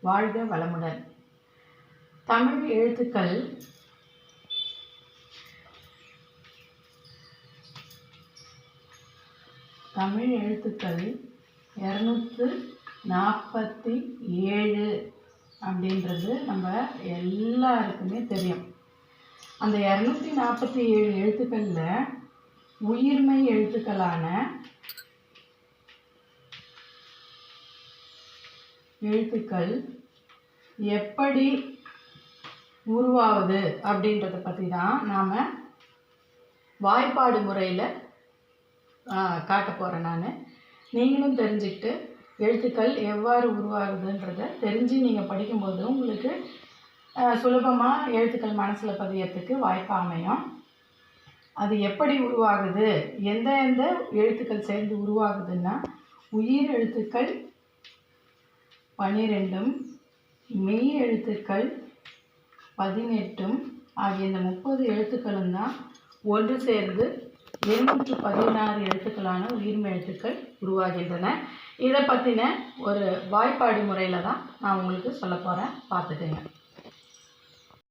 வாழ்க வளமுடன். தமிழ் எழுத்துக்கள் தமிழ் எழுத்துக்கள் 247 அப்படின்றது நம்ம எல்லாருக்குமே தெரியும். அந்த 247 எழுத்துக்களில் உயிர்மை எழுத்துக்களான எழுத்துக்கள் எப்படி உருவாகுது அப்படின்றத பற்றி தான் நாம் வாய்ப்பாடு முறையில் காட்ட போகிறேன். நீங்களும் தெரிஞ்சுக்கிட்டு எழுத்துக்கள் எவ்வாறு உருவாகுதுன்றதை தெரிஞ்சு நீங்கள் படிக்கும்போது உங்களுக்கு சுலபமாக எழுத்துக்கள் மனசில் பதியறதுக்கு வாய்ப்பாக அமையும். அது எப்படி உருவாகுது, எந்த எழுத்துக்கள் சேர்ந்து உருவாகுதுன்னா, உயிர் எழுத்துக்கள் 12 மெய் எழுத்துக்கள் 18 ஆகிய இந்த 30 எழுத்துக்களும் தான் ஒன்று சேர்ந்து 216 எழுத்துக்களான உயிர்மை எழுத்துக்கள் உருவாகின்றன. இதை பற்றின ஒரு வாய்ப்பாடு முறையில் தான் நான் உங்களுக்கு சொல்ல போகிறேன். பார்த்துக்கங்க.